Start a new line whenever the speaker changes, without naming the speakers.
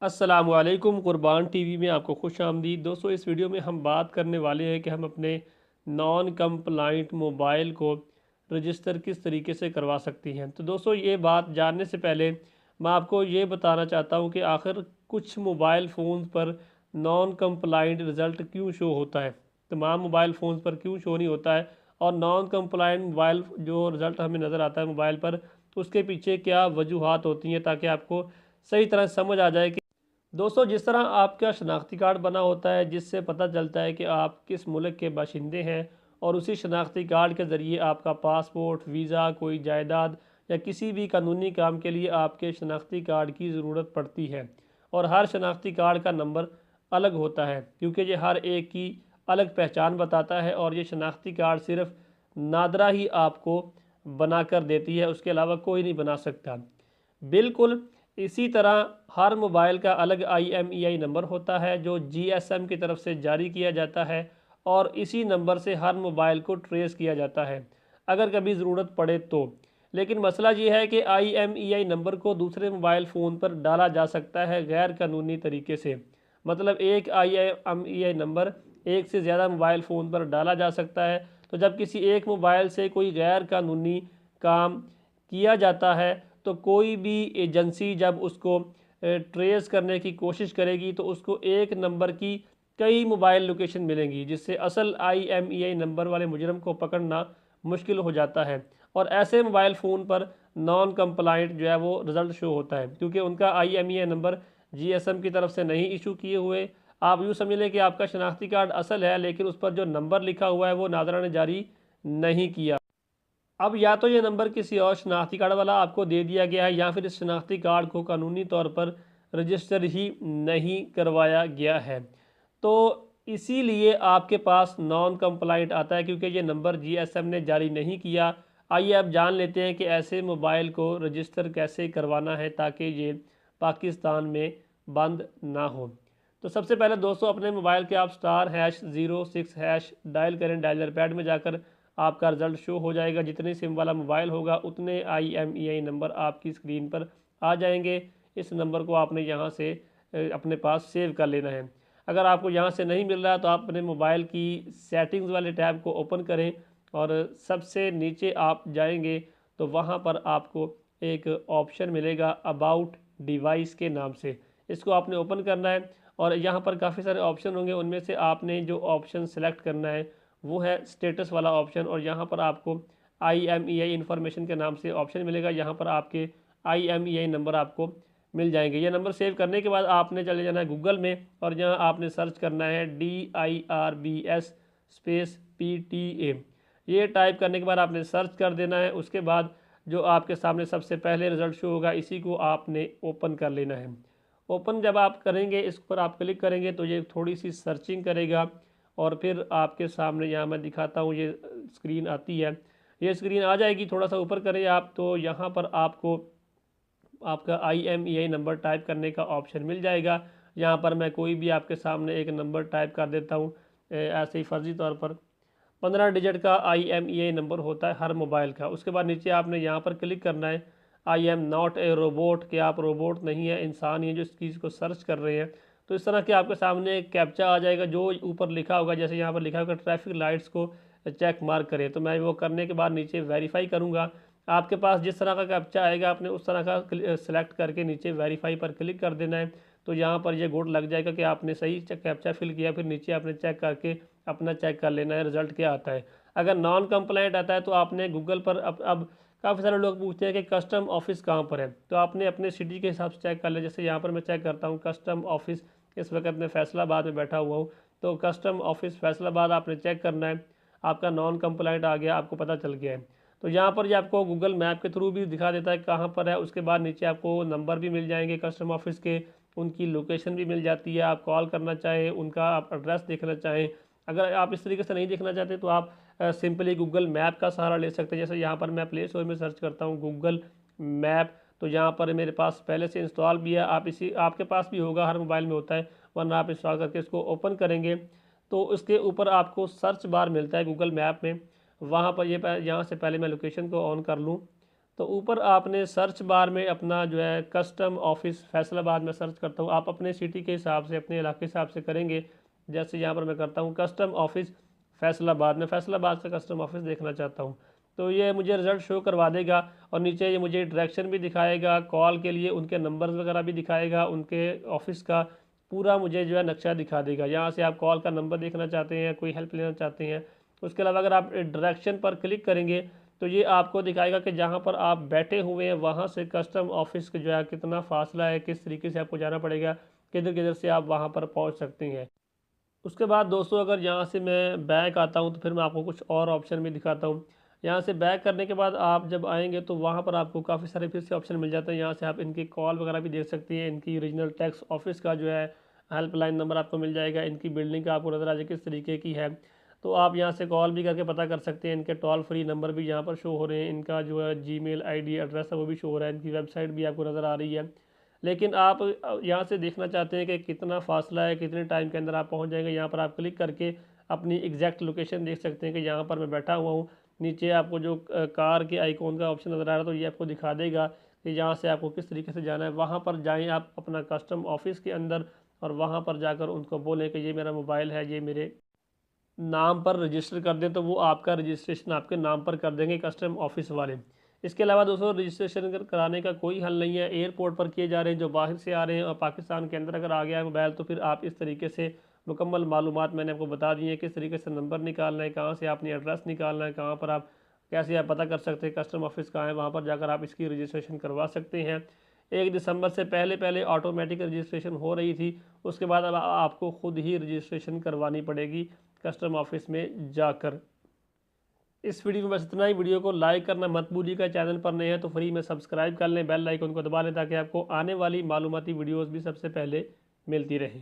अस्सलामुअलैकुम कुर्बान टीवी में आपको खुश आमदीद। दोस्तों, इस वीडियो में हम बात करने वाले हैं कि हम अपने नॉन कंप्लाइंट मोबाइल को रजिस्टर किस तरीके से करवा सकती हैं। तो दोस्तों, ये बात जानने से पहले मैं आपको ये बताना चाहता हूँ कि आखिर कुछ मोबाइल फ़ोन पर नॉन कंप्लाइंट रिज़ल्ट क्यों शो होता है, तमाम मोबाइल फ़ोन पर क्यों शो नहीं होता है, और नॉन कंप्लाइंट मोबाइल जो रिज़ल्ट हमें नज़र आता है मोबाइल पर, उसके पीछे क्या वजूहात होती हैं, ताकि आपको सही तरह समझ आ जाए कि दोस्तों, जिस तरह आपका शनाख्ती कार्ड बना होता है जिससे पता चलता है कि आप किस मुल्क के बाशिंदे हैं, और उसी शनाख्ती कार्ड के ज़रिए आपका पासपोर्ट, वीज़ा, कोई जायदाद या किसी भी कानूनी काम के लिए आपके शनाख्ती कार्ड की ज़रूरत पड़ती है। और हर शनाख्ती कार्ड का नंबर अलग होता है, क्योंकि ये हर एक की अलग पहचान बताता है, और ये शनाख्ती कार्ड सिर्फ नादरा ही आपको बना कर देती है, उसके अलावा कोई नहीं बना सकता। बिल्कुल इसी तरह हर मोबाइल का अलग IMEI नंबर होता है जो GSM की तरफ से जारी किया जाता है, और इसी नंबर से हर मोबाइल को ट्रेस किया जाता है अगर कभी ज़रूरत पड़े तो। लेकिन मसला ये है कि IMEI नंबर को दूसरे मोबाइल फ़ोन पर डाला जा सकता है गैर कानूनी तरीके से। मतलब एक IMEI नंबर एक से ज़्यादा मोबाइल फ़ोन पर डाला जा सकता है। तो जब किसी एक मोबाइल से कोई गैर कानूनी काम किया जाता है, तो कोई भी एजेंसी जब उसको ट्रेस करने की कोशिश करेगी तो उसको एक नंबर की कई मोबाइल लोकेशन मिलेंगी, जिससे असल IMEI नंबर वाले मुजरम को पकड़ना मुश्किल हो जाता है। और ऐसे मोबाइल फ़ोन पर नॉन कंप्लाइंट जो है वो रिज़ल्ट शो होता है, क्योंकि उनका IMEI नंबर GSM की तरफ से नहीं इशू किए हुए। आप यूँ समझ लें कि आपका शनाख्ती कार्ड असल है, लेकिन उस पर जो नंबर लिखा हुआ है वो नादरा ने जारी नहीं किया। अब या तो ये नंबर किसी और शनाख्ती कार्ड वाला आपको दे दिया गया है, या फिर इस शनाख्ती कार्ड को कानूनी तौर पर रजिस्टर ही नहीं करवाया गया है। तो इसीलिए आपके पास नॉन कंप्लाइंट आता है, क्योंकि ये नंबर GSM ने जारी नहीं किया। आइए अब जान लेते हैं कि ऐसे मोबाइल को रजिस्टर कैसे करवाना है ताकि ये पाकिस्तान में बंद ना हो। तो सबसे पहले दोस्तों, अपने मोबाइल के आप *06# डायल करें। डायलर पैड में जाकर आपका रिज़ल्ट शो हो जाएगा। जितने सिम वाला मोबाइल होगा उतने IMEI नंबर आपकी स्क्रीन पर आ जाएंगे। इस नंबर को आपने यहाँ से अपने पास सेव कर लेना है। अगर आपको यहाँ से नहीं मिल रहा तो आप अपने मोबाइल की सेटिंग्स वाले टैब को ओपन करें, और सबसे नीचे आप जाएंगे तो वहाँ पर आपको एक ऑप्शन मिलेगा अबाउट डिवाइस के नाम से। इसको आपने ओपन करना है, और यहाँ पर काफ़ी सारे ऑप्शन होंगे। उनमें से आपने जो ऑप्शन सेलेक्ट करना है वो है स्टेटस वाला ऑप्शन, और यहाँ पर आपको IMEI इंफॉर्मेशन के नाम से ऑप्शन मिलेगा। यहाँ पर आपके IMEI नंबर आपको मिल जाएंगे। ये नंबर सेव करने के बाद आपने चले जाना है गूगल में, और यहाँ आपने सर्च करना है DIRBS स्पेस PTA। ये टाइप करने के बाद आपने सर्च कर देना है। उसके बाद जो आपके सामने सबसे पहले रिज़ल्ट शो होगा इसी को आपने ओपन कर लेना है। ओपन जब आप करेंगे, इस पर आप क्लिक करेंगे तो ये थोड़ी सी सर्चिंग करेगा, और फिर आपके सामने यहाँ मैं दिखाता हूँ ये स्क्रीन आती है। ये स्क्रीन आ जाएगी, थोड़ा सा ऊपर करें आप तो यहाँ पर आपको आपका IMEI नंबर टाइप करने का ऑप्शन मिल जाएगा। यहाँ पर मैं कोई भी आपके सामने एक नंबर टाइप कर देता हूँ, ऐसे ही फर्जी तौर पर। 15 डिजिट का IMEI नंबर होता है हर मोबाइल का। उसके बाद नीचे आपने यहाँ पर क्लिक करना है I am not a robot, कि आप रोबोट नहीं है, इंसान ही है जो इस चीज़ को सर्च कर रहे हैं। तो इस तरह के आपके सामने एक कैप्चा आ जाएगा जो ऊपर लिखा होगा, जैसे यहाँ पर लिखा होगा ट्रैफिक लाइट्स को चेक मार्क करें। तो मैं वो करने के बाद नीचे वेरीफाई करूँगा। आपके पास जिस तरह का कैप्चा आएगा आपने उस तरह का सेलेक्ट करके नीचे वेरीफाई पर क्लिक कर देना है। तो यहाँ पर ये गुड लग जाएगा कि आपने सही कैप्चा फिल किया। फिर नीचे आपने चेक करके अपना चेक कर लेना है रिज़ल्ट क्या आता है। अगर नॉन कंप्लाइंट आता है तो आपने गूगल पर अब काफ़ी सारे लोग पूछते हैं कि कस्टम ऑफिस कहाँ पर है, तो आपने अपने सिटी के हिसाब से चेक कर लिया। जैसे यहाँ पर मैं चेक करता हूँ कस्टम ऑफिस, इस वक्त मैं फैसलाबाद में बैठा हुआ हूँ, तो कस्टम ऑफिस फैसलाबाद आपने चेक करना है। आपका नॉन कंप्लाइंट आ गया, आपको पता चल गया है। तो यहाँ पर ये आपको गूगल मैप के थ्रू भी दिखा देता है कहाँ पर है। उसके बाद नीचे आपको नंबर भी मिल जाएंगे कस्टम ऑफिस के, उनकी लोकेशन भी मिल जाती है। आप कॉल करना चाहें, उनका आप एड्रेस देखना चाहें। अगर आप इस तरीके से नहीं देखना चाहते तो आप सिंपली गूगल मैप का सहारा ले सकते हैं। जैसे यहाँ पर मैं प्ले स्टोर में सर्च करता हूँ गूगल मैप, तो यहाँ पर मेरे पास पहले से इंस्टॉल भी है। आप इसी आपके पास भी होगा, हर मोबाइल में होता है, वरना आप इंस्टॉल करके इसको ओपन करेंगे तो उसके ऊपर आपको सर्च बार मिलता है गूगल मैप में। वहाँ पर यहाँ से पहले मैं लोकेशन को ऑन कर लूँ तो ऊपर आपने सर्च बार में अपना जो है कस्टम ऑफिस फैसलाबाद में सर्च करता हूँ, आप अपने सिटी के हिसाब से अपने इलाके के हिसाब से करेंगे। जैसे यहाँ पर मैं करता हूँ कस्टम ऑफिस फैसलाबाद में, फैसलाबाद का कस्टम ऑफिस देखना चाहता हूँ, तो ये मुझे रिज़ल्ट शो करवा देगा। और नीचे ये मुझे डायरेक्शन भी दिखाएगा, कॉल के लिए उनके नंबर्स वगैरह भी दिखाएगा, उनके ऑफिस का पूरा मुझे जो है नक्शा दिखा देगा। यहाँ से आप कॉल का नंबर देखना चाहते हैं, कोई हेल्प लेना चाहते हैं। उसके अलावा अगर आप डायरेक्शन पर क्लिक करेंगे तो ये आपको दिखाएगा कि जहाँ पर आप बैठे हुए हैं वहाँ से कस्टम ऑफिस का जो है कितना फासला है, किस तरीके से आपको जाना पड़ेगा, किधर किधर से आप वहाँ पर पहुँच सकते हैं। उसके बाद दोस्तों अगर यहाँ से मैं बैक आता हूँ तो फिर मैं आपको कुछ और ऑप्शन भी दिखाता हूँ। यहाँ से बैक करने के बाद आप जब आएंगे तो वहाँ पर आपको काफ़ी सारे फिर से ऑप्शन मिल जाते हैं। यहाँ से आप इनकी कॉल वगैरह भी देख सकते हैं, इनकी रीजनल टैक्स ऑफिस का जो है हेल्पलाइन नंबर आपको मिल जाएगा, इनकी बिल्डिंग का आपको नज़र आ जाए किस तरीके की है। तो आप यहाँ से कॉल भी करके पता कर सकते हैं। इनके टोल फ्री नंबर भी यहाँ पर शो हो रहे हैं, इनका जो है जीमेल आईडी एड्रेस है वो भी शो हो रहा है, इनकी वेबसाइट भी आपको नज़र आ रही है। लेकिन आप यहाँ से देखना चाहते हैं कि कितना फासला है, कितने टाइम के अंदर आप पहुँच जाएंगे। यहाँ पर आप क्लिक करके अपनी एग्जैक्ट लोकेशन देख सकते हैं कि यहाँ पर मैं बैठा हुआ हूँ। नीचे आपको जो कार के आइकॉन का ऑप्शन नज़र आ रहा है तो ये आपको दिखा देगा कि यहाँ से आपको किस तरीके से जाना है। वहाँ पर जाएँ आप अपना कस्टम ऑफिस के अंदर और वहाँ पर जाकर उनको बोलें कि ये मेरा मोबाइल है, ये मेरे नाम पर रजिस्टर कर दें, तो वो आपका रजिस्ट्रेशन आपके नाम पर कर देंगे कस्टम ऑफिस वाले। इसके अलावा दोस्तों रजिस्ट्रेशन कराने का कोई हल नहीं है, एयरपोर्ट पर किए जा रहे हैं, जो बाहर से आ रहे हैं और पाकिस्तान के अंदर अगर आ गया है मोबाइल तो फिर आप इस तरीके से मुकम्मल मालूमात मैंने आपको बता दी है, किस तरीके से नंबर निकालना है, कहाँ से आपने एड्रेस निकालना है, कहाँ पर आप कैसे आप पता कर सकते हैं कस्टम ऑफिस कहाँ है, वहाँ पर जाकर आप इसकी रजिस्ट्रेशन करवा सकते हैं। 1 दिसंबर से पहले पहले ऑटोमेटिक रजिस्ट्रेशन हो रही थी, उसके बाद अब आपको ख़ुद ही रजिस्ट्रेशन करवानी पड़ेगी कस्टम ऑफिस में जाकर। इस वीडियो में बस इतना ही। वीडियो को लाइक करना मत भूलिएगा, चैनल पर नए हैं तो फ्री में सब्सक्राइब कर लें, बेल आइकन को दबा लें ताकि आपको आने वाली मालूमाती वीडियोस भी सबसे पहले मिलती रहें।